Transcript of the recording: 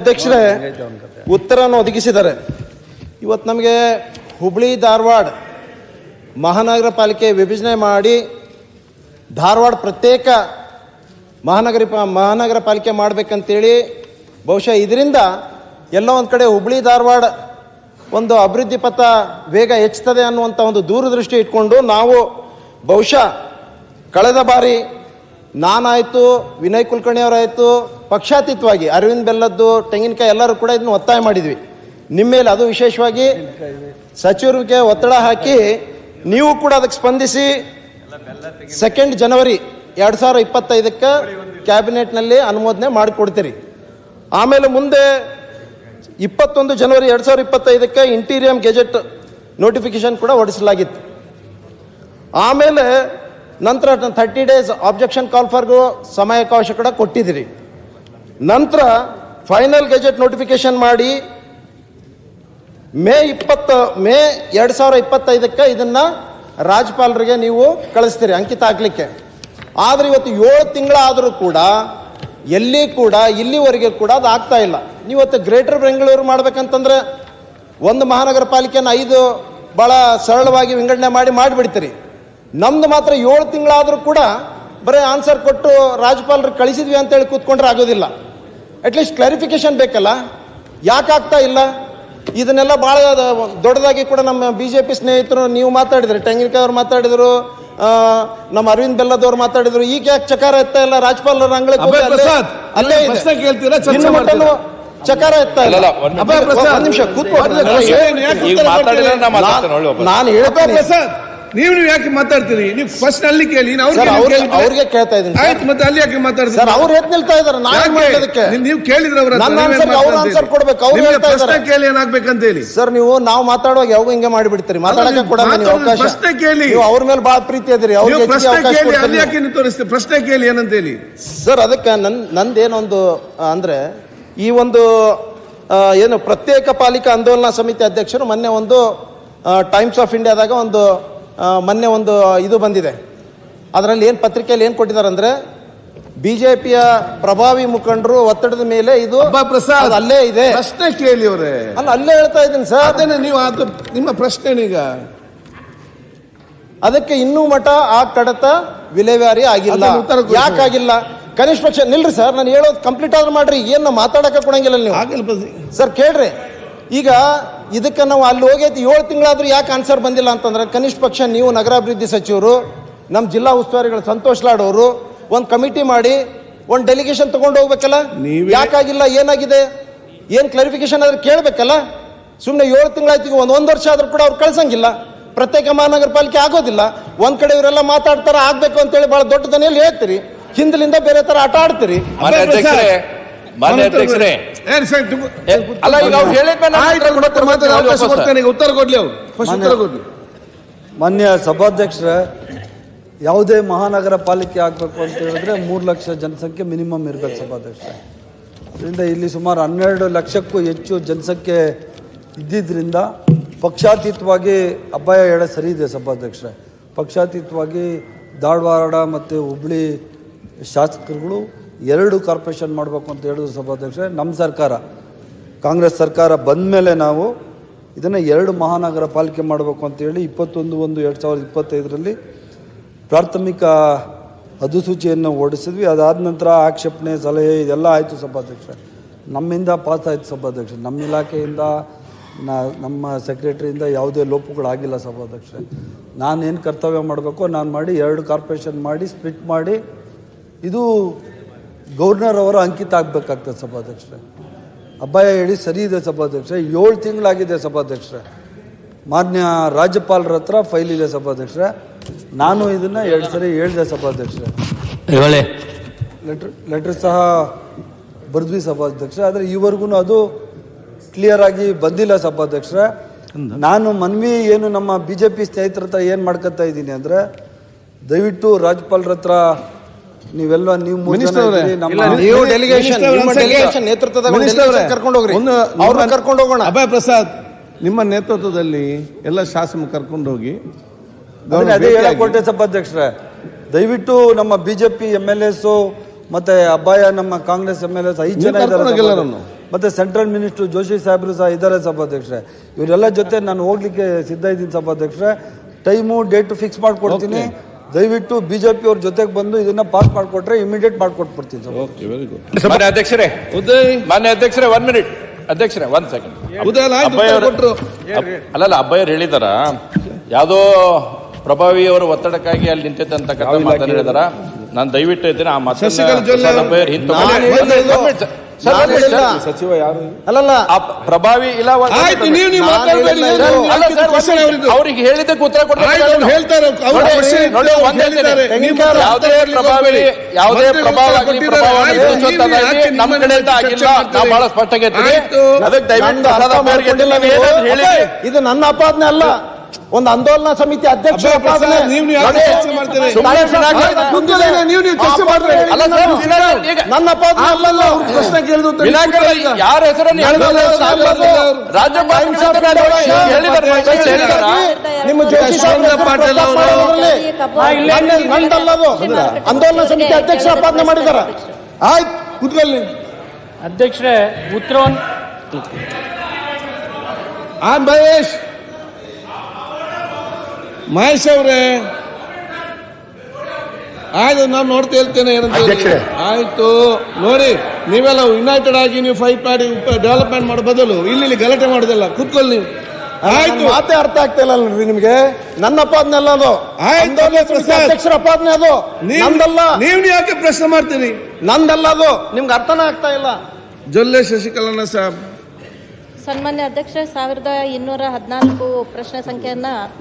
ಅಧ್ಯಕ್ಷರೇ ಉತ್ತರವನ್ನು ಒದಗಿಸಿದ್ದಾರೆ. ಇವತ್ತು ನಮಗೆ ಹುಬ್ಳಿ ಧಾರವಾಡ ಮಹಾನಗರ ಪಾಲಿಕೆ ವಿಭಜನೆ ಮಾಡಿ ಧಾರವಾಡ ಪ್ರತ್ಯೇಕ ಮಹಾನಗರ ಪಾಲಿಕೆ ಮಾಡಬೇಕಂತೇಳಿ ಬಹುಶಃ ಇದರಿಂದ ಎಲ್ಲೋ ಒಂದು ಕಡೆ ಹುಬ್ಳಿ ಧಾರವಾಡ ಒಂದು ಅಭಿವೃದ್ಧಿ ಪಥ ವೇಗ ಹೆಚ್ಚುತ್ತದೆ ಅನ್ನುವಂಥ ಒಂದು ದೂರದೃಷ್ಟಿ ಇಟ್ಕೊಂಡು ನಾವು ಬಹುಶಃ ಕಳೆದ ಬಾರಿ ನಾನಾಯಿತು, ವಿನಯ್ ಕುಲಕರ್ಣಿ ಅವರಾಯಿತು, ಪಕ್ಷಾತೀತವಾಗಿ ಅರವಿಂದ್ ಬೆಲ್ಲದ್ದು, ತೆಂಗಿನಕಾಯಿ ಎಲ್ಲರೂ ಕೂಡ ಇದನ್ನು ಒತ್ತಾಯ ಮಾಡಿದ್ವಿ ನಿಮ್ಮ ಮೇಲೆ. ಅದು ವಿಶೇಷವಾಗಿ ಸಚಿವರಿಗೆ ಒತ್ತಡ ಹಾಕಿ ನೀವು ಕೂಡ ಅದಕ್ಕೆ ಸ್ಪಂದಿಸಿ 2 ಜನವರಿ 2025 ಕ್ಯಾಬಿನೆಟ್ನಲ್ಲಿ ಅನುಮೋದನೆ ಮಾಡಿಕೊಡ್ತೀರಿ. ಆಮೇಲೆ ಮುಂದೆ 21 ಜನವರಿ 2025 ಇಂಟೀರಿಯಂ ಗೆಜೆಟ್ ನೋಟಿಫಿಕೇಶನ್ ಕೂಡ ಹೊರಡಿಸಲಾಗಿತ್ತು. ಆಮೇಲೆ ನಂತರ 30 days ಆಬ್ಜೆಕ್ಷನ್ ಕಾಲ್ ಫಾರ್ಗೂ ಸಮಯಾವಕಾಶ ಕೂಡ ಕೊಟ್ಟಿದ್ದೀರಿ. ನಂತರ ಫೈನಲ್ ಗೆಜೆಟ್ ನೋಟಿಫಿಕೇಶನ್ ಮಾಡಿ ಮೇ 2025 ಇದನ್ನ ರಾಜ್ಯಪಾಲರಿಗೆ ನೀವು ಕಳಿಸ್ತೀರಿ ಅಂಕಿತ ಹಾಕ್ಲಿಕ್ಕೆ. ಆದರೆ ಇವತ್ತು 7 ತಿಂಗಳಾದರೂ ಕೂಡ ಎಲ್ಲಿ ಕೂಡ ಇಲ್ಲಿವರೆಗೆ ಕೂಡ ಅದು ಆಗ್ತಾ ಇಲ್ಲ. ನೀವತ್ತು ಗ್ರೇಟರ್ ಬೆಂಗಳೂರು ಮಾಡ್ಬೇಕಂತಂದ್ರೆ ಒಂದು ಮಹಾನಗರ ಪಾಲಿಕೆಯನ್ನು 5 ಭಾಳ ಸರಳವಾಗಿ ವಿಂಗಡಣೆ ಮಾಡಿಬಿಡ್ತೀರಿ. ನಮ್ದು ಮಾತ್ರ 7 ತಿಂಗಳಾದರೂ ಕೂಡ ಬರೀ ಆನ್ಸರ್ ಕೊಟ್ಟು ರಾಜ್ಯಪಾಲರಿಗೆ ಕಳಿಸಿದ್ವಿ ಅಂತೇಳಿ ಕೂತ್ಕೊಂಡ್ರೆ ಆಗೋದಿಲ್ಲ. ಅಟ್ಲೀಸ್ಟ್ ಕ್ಲಾರಿಫಿಕೇಶನ್ ಬೇಕಲ್ಲ, ಯಾಕೆ ಆಗ್ತಾ ಇಲ್ಲ? ಇದನ್ನೆಲ್ಲ ಭಾಳ ದೊಡ್ಡದಾಗಿ ಕೂಡ ನಮ್ಮ BJP ಸ್ನೇಹಿತರು ನೀವು ಮಾತಾಡಿದ್ರಿ, ತೆಂಗಿನಕಾಯಿ ಅವ್ರು ಮಾತಾಡಿದ್ರು, ನಮ್ಮ ಅರವಿಂದ್ ಬೆಲ್ಲದವ್ರು ಮಾತಾಡಿದ್ರು. ಈಗ ಯಾಕೆ ಚಕಾರ ಎತ್ತಾ ಇಲ್ಲ? ರಾಜ್ಯಪಾಲರ ಅಂಗಳಕ್ಕೆ ಅಲ್ಲೇ ಚಕಾರ ಎತ್ತಾ ಇಲ್ಲ. ಒಂದ್ ನಿಮಿಷ ಕೂತ್ಕೊಳ್ಳಿ, ನಾನು ಹೇಳ್ತೇನೆ. ನೀವು ಯಾಕೆ ಮಾತಾಡ್ತೀರಿ? ನೀವು ಫಸ್ಟ್ ಅಲ್ಲಿ ಕೇಳಿ, ಅವ್ರಿಗೆ ಕೇಳ್ತಾ ಇದ್ದೀನಿ. ಆಯ್ತು, ಮತ್ತೆ ಅಲ್ಲಿ ಯಾಕೆ ಮಾತಾಡ್ತೀರಿ? ಅವ್ರು ಎತ್ ನಿಲ್ತಾ ಇದಾರೆ, ನೀವು ಕೇಳಿದ್ರೆ ಆನ್ಸರ್ ಕೊಡ್ಬೇಕು. ಅವ್ರು ಹೇಳ್ತಾ ಇದ್ದಾರೆ ಕೇಳಿ ಏನಾಗ್ಬೇಕಂತ ಹೇಳಿ. ಸರ್ ನಾವು ಮಾತಾಡುವಾಗ ಯಾವಾಗ ಹಿಂಗೆ ಮಾಡಿಬಿಡ್ತೀರಿ, ಮಾತಾಡಕ್ಕೆ ಕೂಡ ಅವಕಾಶ. ಪ್ರಶ್ನೆ ಕೇಳಿ, ಅವ್ರ ಮೇಲೆ ಬಹಳ ಪ್ರೀತಿ ಅದಿರಿ, ಅವ್ರಿಗೆ ಅಲ್ಲಿ ಯಾಕೆ ನೀವು ತೋರಿಸ್ತೀರಿ? ಪ್ರಶ್ನೆ ಕೇಳಿ ಏನಂತ ಹೇಳಿ. ಸರ್ ಅದಕ್ಕೆ ನಂದೇನೊಂದು ಅಂದ್ರೆ ಈ ಒಂದು ಏನು ಪ್ರತ್ಯೇಕ ಪಾಲಿಕಾ ಆಂದೋಲನಾ ಸಮಿತಿ ಅಧ್ಯಕ್ಷರು ಮೊನ್ನೆ ಒಂದು ಟೈಮ್ಸ್ ಆಫ್ ಇಂಡಿಯಾದಾಗ ಮೊನ್ನೆ ಒಂದು ಇದು ಬಂದಿದೆ. ಅದರಲ್ಲಿ ಏನು ಪತ್ರಿಕೆಯಲ್ಲಿ ಏನು ಕೊಟ್ಟಿದ್ದಾರೆ ಅಂದ್ರೆ ಬಿಜೆಪಿಯ ಪ್ರಭಾವಿ ಮುಖಂಡರು ಒತ್ತಡದ ಮೇಲೆ ಇದು ಪ್ರಸಾದ್ ಅಲ್ಲೇ ಇದೆ. ಪ್ರಶ್ನೆ ಕೇಳಿ ಅವರೇ. ಅಲ್ಲೇ ಹೇಳ್ತಾ ಇದ್ದೀನಿ ಸರ್. ಅದೇನೆ ನೀವು ನಿಮ್ಮ ಪ್ರಶ್ನೆ ಈಗ ಅದಕ್ಕೆ ಇನ್ನೂ ಮಠ ಆ ಕಡತ ವಿಲೇವಾರಿ ಆಗಿಲ್ಲ. ಯಾಕಾಗಿಲ್ಲ? ಕನಿಷ್ಠ ಪಕ್ಷ ನಿಲ್ರಿ ಸರ್, ನಾನು ಹೇಳೋದು ಕಂಪ್ಲೀಟ್ ಆದ್ರೂ ಮಾಡ್ರಿ. ಏನು ಮಾತಾಡಕ್ಕೆ ಕೊಡಂಗಿಲ್ಲ ನೀವು ಸರ್. ಕೇಳ್ರಿ, ಈಗ ಇದಕ್ಕೆ ನಾವು ಅಲ್ಲಿ ಹೋಗೈತಿ 7 ತಿಂಗಳಾದ್ರೂ ಯಾಕೆ ಆನ್ಸರ್ ಬಂದಿಲ್ಲ ಅಂತಂದ್ರೆ ಕನಿಷ್ಠ ಪಕ್ಷ ನೀವು ನಗರಾಭಿವೃದ್ಧಿ ಸಚಿವರು, ನಮ್ಮ ಜಿಲ್ಲಾ ಉಸ್ತುವಾರಿಗಳು ಸಂತೋಷ್ ಲಾಡ್ ಅವರು ಒಂದು ಕಮಿಟಿ ಮಾಡಿ ಒಂದು ಡೆಲಿಗೇಷನ್ ತಗೊಂಡು ಹೋಗ್ಬೇಕಲ್ಲ. ಯಾಕಾಗಿಲ್ಲ? ಏನಾಗಿದೆ? ಏನು ಕ್ಲಾರಿಫಿಕೇಶನ್ ಆದ್ರೆ ಕೇಳಬೇಕಲ್ಲ. ಸುಮ್ಮನೆ 7 ತಿಂಗಳಾಯ್ತು, ಒಂದು ವರ್ಷ ಆದ್ರೂ ಕೂಡ ಅವ್ರು ಕಳ್ಸಂಗಿಲ್ಲ. ಪ್ರತ್ಯೇಕ ಮಹಾನಗರ ಪಾಲಿಕೆ ಆಗೋದಿಲ್ಲ. ಒಂದ್ ಕಡೆ ಇವರೆಲ್ಲ ಮಾತಾಡ್ತಾರ ಆಗ್ಬೇಕು ಅಂತೇಳಿ ಬಹಳ ದೊಡ್ಡ ದನಿಯಲ್ಲಿ ಹೇಳ್ತೀರಿ, ಹಿಂದಲಿಂದ ಬೇರೆ ತರ ಆಟ ಆಡ್ತೀರಿ. ಉತ್ತರ ಕೊಡ್ಲಿ ಅವರು. ಮಾನ್ಯ ಸಭಾಧ್ಯಕ್ಷರೇ, ಯಾವುದೇ ಮಹಾನಗರ ಪಾಲಿಕೆ ಆಗಬೇಕು ಅಂತ ಹೇಳಿದ್ರೆ 3 ಲಕ್ಷ ಜನಸಂಖ್ಯೆ ಮಿನಿಮಮ್ ಇರಬೇಕು ಸಭಾಧ್ಯಕ್ಷರೇ. ಇದರಿಂದ ಇಲ್ಲಿ ಸುಮಾರು 12 ಲಕ್ಷಕ್ಕೂ ಹೆಚ್ಚು ಜನಸಂಖ್ಯೆ ಇದ್ದಿದ್ದರಿಂದ ಪಕ್ಷಾತೀತವಾಗಿ ಅಪಾಯ ಹೇಳ ಸರಿ ಇದೆ ಸಭಾಧ್ಯಕ್ಷರೇ. ಪಕ್ಷಾತೀತವಾಗಿ ಧಾರವಾಡ ಮತ್ತು ಹುಬ್ಳಿ ಶಾಸಕರುಗಳು 2 ಕಾರ್ಪೊರೇಷನ್ ಮಾಡಬೇಕು ಅಂತ ಹೇಳಿದ್ರು ಸಭಾಧ್ಯಕ್ಷರೇ. ನಮ್ಮ ಸರ್ಕಾರ, ಕಾಂಗ್ರೆಸ್ ಸರ್ಕಾರ ಬಂದ ಮೇಲೆ ನಾವು ಇದನ್ನು 2 ಮಹಾನಗರ ಪಾಲಿಕೆ ಮಾಡಬೇಕು ಅಂತೇಳಿ 21/1/2025 ಪ್ರಾಥಮಿಕ ಅಧಿಸೂಚನೆಯನ್ನು ಹೊರಡಿಸಿದ್ವಿ. ಅದಾದ ನಂತರ ಆಕ್ಷೇಪಣೆ, ಸಲಹೆ ಇದೆಲ್ಲ ಆಯಿತು ಸಭಾಧ್ಯಕ್ಷರೇ. ನಮ್ಮಿಂದ ಪಾಸ್ ಆಯಿತು ಸಭಾಧ್ಯಕ್ಷರೇ. ನಮ್ಮ ಇಲಾಖೆಯಿಂದ ನಮ್ಮ ಸೆಕ್ರೆಟರಿಯಿಂದ ಯಾವುದೇ ಲೋಪಗಳಾಗಿಲ್ಲ ಸಭಾಧ್ಯಕ್ಷರೇ. ನಾನೇನು ಕರ್ತವ್ಯ ಮಾಡಬೇಕೋ ನಾನು ಮಾಡಿ 2 ಕಾರ್ಪೊರೇಷನ್ ಮಾಡಿ ಸ್ಪ್ಲಿಟ್ ಮಾಡಿ ಇದು ಗವರ್ನರ್ ಅವರ ಅಂಕಿತ ಆಗಬೇಕಾಗ್ತದೆ ಸಭಾಧ್ಯಕ್ಷರೇ. ಅಭಯ ಹೇಳಿ ಸರಿ ಇದೆ ಸಭಾಧ್ಯಕ್ಷರೇ. 7 ತಿಂಗಳಾಗಿದೆ ಸಭಾಧ್ಯಕ್ಷರೇ. ಮಾನ್ಯ ರಾಜ್ಯಪಾಲರ ಹತ್ರ ಫೈಲ್ ಇದೆ ಸಭಾಧ್ಯಕ್ಷರೇ. ನಾನು ಇದನ್ನು 2 ಸರಿ ಹೇಳಿದೆ ಸಭಾಧ್ಯಕ್ಷರೇ. ಲೆಟರ್ ಸಹ ಬರೆದ್ವಿ ಸಭಾಧ್ಯಕ್ಷರೇ. ಆದರೆ ಈವರೆಗೂ ಅದು ಕ್ಲಿಯರ್ ಆಗಿ ಬಂದಿಲ್ಲ ಸಭಾಧ್ಯಕ್ಷರೇ. ನಾನು ಮನವಿ ಏನು ನಮ್ಮ BJP ಸ್ನೇಹಿತರ ಹತ್ರ ಏನು ಮಾಡ್ಕೊತಾ ಇದ್ದೀನಿ ಅಂದರೆ, ದಯವಿಟ್ಟು ರಾಜ್ಯಪಾಲರ ಹತ್ರ ನೀವೆಲ್ಲ ನೀವು ಕರ್ಕೊಂಡು ಹೋಗೋಣ. ಅಭಯ ಪ್ರಸಾದ್, ನಿಮ್ಮ ನೇತೃತ್ವದಲ್ಲಿ ಎಲ್ಲ ಶಾಸನ ಕರ್ಕೊಂಡು ಹೋಗಿ ಅದೇ ಹೇಳಕೊಟ್ಟೆ ಸಭಾಧ್ಯಕ್ಷರೇ. ದಯವಿಟ್ಟು ನಮ್ಮ ಬಿಜೆಪಿ MLAs ಮತ್ತೆ ಅಬ್ಬಾಯ ನಮ್ಮ ಕಾಂಗ್ರೆಸ್ MLAs 5 ಜನ ಇದ್ದಾರೆ. ಮತ್ತು ಸೆಂಟ್ರಲ್ ಮಿನಿಸ್ಟ್ರು ಜೋಶಿ ಸಾಹೇಬರು ಸಹ ಇದ್ದಾರೆ ಸಭಾಧ್ಯಕ್ಷರೇ. ಇವರೆಲ್ಲ ಜೊತೆ ನಾನು ಹೋಗ್ಲಿಕ್ಕೆ ಸಿದ್ಧ ಇದ್ದೀನಿ ಸಭಾಧ್ಯಕ್ಷರೇ. ಟೈಮು ಡೇಟು ಫಿಕ್ಸ್ ಮಾಡಿಕೊಡ್ತೀನಿ. ದಯವಿಟ್ಟು ಬಿಜೆಪಿ ಅವ್ರ ಜೊತೆಗೆ ಬಂದು ಇದನ್ನ ಪಾಸ್ ಮಾಡಿಕೊಟ್ರೆ ಇಮಿಡಿಯೇಟ್ ಮಾಡಿಕೊಟ್ಬಿಡ್ತೀನಿ ಸರ್. Okay, very good. ಮಾನ್ಯ ಅಧ್ಯಕ್ಷರೇ, ಉದಯ್, ಮಾನ್ಯ ಅಧ್ಯಕ್ಷರೇ, 1 ಮಿನಿಟ್ ಅಧ್ಯಕ್ಷರೇ, 1 ಸೆಕೆಂಡ್. ಉದಯ್ ಆಯ್ತು, ಕೊಟ್ರು. ಅಲ್ಲಲ್ಲ, ಅಬ್ಬಯ್ಯರು ಹೇಳಿದಾರ ಯಾವುದೋ ಪ್ರಭಾವಿ ಅವರ ಒತ್ತಡಕ್ಕಾಗಿ ಅಲ್ಲಿ ನಿಂತೈತೆ ಅಂತಕ್ಕಂಥ ಮಾತನ್ನು ಹೇಳಿದಾರ. ನಾನು ದಯವಿಟ್ಟು ಇದ್ದೇನೆ ಆ ಶಶಿಕಲಾ ಜೊಲ್ಲೆ ಅವರು- ಅಬ್ಬಯ್ಯರು ಹಿಂದೆ ಸಚಿವ ಯಾರು? ಅಲ್ಲಲ್ಲ, ಪ್ರಭಾವಿ ಇಲ್ಲ ಆಯ್ತು, ನೀವು ಮಾತಾಡಬೇಡಿ. ಅವ್ರಿಗೆ ಹೇಳಿದ್ದಕ್ಕೆ ಉತ್ತರ ಆಯ್ತು, ಅವ್ರು ಹೇಳ್ತಾರೆ, ಅವ್ರ question ನೋಡಿ, ಒಂದೇ ಹೇಳಿದ್ದಾರೆ. ನೀವು ಯಾವುದೇ ಪ್ರಭಾವಿ ಯಾವುದೇ ಪ್ರಭಾವ ಆಗಲಿ, ಪ್ರಭಾವ ಆಗಲಿ, ಯಾಕೆ ನಮ್ಮ ಕಡೆ ಅಂತ ಆಗಿಲ್ಲ. ನಾವು ಬಹಳ ಸ್ಪಷ್ಟವಾಗಿ ಹೇಳ್ತೀವಿ. ಆಯ್ತು. ಅದಕ್ಕೆ ದಯವಿಟ್ಟು ನಂದು ಅರ್ಥ ಮಾಡ್ಕೊಂಡಿಲ್ಲ ನೀವು. ಇದು ನನ್ನ ಅಪಾದನೆ ಅಲ್ಲ, ಒಂದು ಆಂದೋಲನಾ ಸಮಿತಿ ಅಧ್ಯಕ್ಷ ಅಪಾದನೆ. ನೀವು ಯಾಕೆ ಚರ್ಚೆ ಮಾಡ್ತೀರಿ? ಸುಮ್ಮನೆ ನೀವು ಚರ್ಚೆ ಮಾಡ್ತೀರಿ. ಅಲ್ಲ ಸರ್, ಈಗ ನನ್ನ ಅಪಾದನೆ ಅಲ್ಲಲ್ಲ. ಅವ್ರ ಪ್ರಶ್ನೆ ಕೇಳಿದ್ರು ಅಂತ ವಿನಾಕಾರಣ ಯಾರ ಹೆಸರನ್ನು ಹೇಳಿದ್ದಾರೆ? ರಾಜ್ಯಪಾಲ ನಿಮ್ಮ ಜೋಶಿ ಪಾಟೀಲ್ ಅವರು ನಂದಲ್ಲದು. ಆಂದೋಲನಾ ಸಮಿತಿ ಅಧ್ಯಕ್ಷ ಅಪಾದನೆ ಮಾಡಿದ್ದಾರೆ. ಆಯ್ತು, ಕೂತ್ಕೊಳ್ಳಿ. ಅಧ್ಯಕ್ಷರೇ, ಉತ್ತರವನ್ನು ಮಹೇಶ್ ಅವರೇ, ಆಯ್ತು, ನಾನು ನೋಡ್ತಾ ಹೇಳ್ತೇನೆ ಏನಂತ ಹೇಳಿ. ಆಯ್ತು, ನೋಡಿ, ನೀವೆಲ್ಲ ಯುನೈಟೆಡ್ ಆಗಿ ನೀವು ಫೈಟ್ ಮಾಡಿ ಡೆವಲಪ್ಮೆಂಟ್ ಮಾಡೋ ಬದಲು ಇಲ್ಲಿ ಗಲಾಟೆ ಮಾಡೋದಲ್ಲ. ಕೂತ್ಕೊಳ್ಳಿ ನೀವು. ಆಯ್ತು, ಮಾತೇ ಅರ್ಥ ಆಗ್ತಾ ಇಲ್ಲ ನಿಮ್ಗೆ. ನನ್ನ ಅಪಾದನೆ ಅಲ್ಲ ಅದು. ಆಯ್ತು, ಅಧ್ಯಕ್ಷರ ಅಪಾದನೆ ಅದು, ನಂದಲ್ಲ. ನೀವು ಯಾಕೆ ಪ್ರಶ್ನೆ ಮಾಡ್ತೀರಿ? ನಂದಲ್ಲ ಅದು. ನಿಮ್ಗೆ ಅರ್ಥನೇ ಆಗ್ತಾ ಇಲ್ಲ. ಜೊಲ್ಲೆ ಶಶಿಕಲಾ ಸಾಬ್. ಸನ್ಮಾನ್ಯ ಅಧ್ಯಕ್ಷ, 1214 ಪ್ರಶ್ನೆ ಸಂಖ್ಯೆಯನ್ನ